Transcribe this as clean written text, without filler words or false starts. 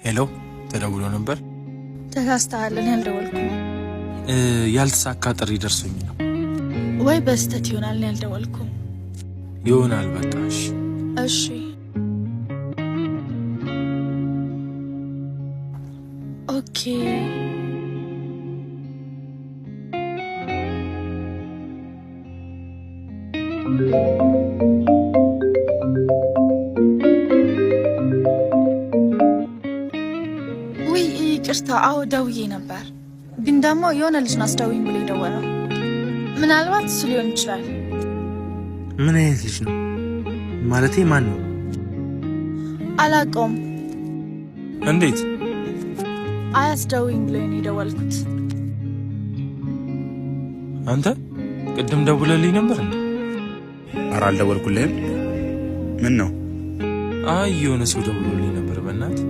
ሄሎ ተደውሎ ነበር? ተሳስተሃል፣ እኔ አልደወልኩም። ያልተሳካ ጥሪ ደርሶኝ ነው። ወይ በስተት ይሆናል፣ እኔ አልደወልኩም። ይሆናል በቃ እሺ። እሺ ኦኬ። ወይ ይቅርታ፣ አዎ ደውዬ ነበር፣ ግን ደግሞ የሆነ ልጅ ነው አስደውይኝ ብሎ የደወለው። ምናልባት እሱ ሊሆን ይችላል። ምን አይነት ልጅ ነው? ማለቴ ማን ነው? አላውቀውም። እንዴት? አያስደውይኝ ብሎ ነው የደወልኩት። አንተ ቅድም ደውለልኝ ነበር እንዴ? ኧረ አልደወልኩልህም። ምን ነው? አይ የሆነ ሰው ደውሎልኝ ነበር በእናትህ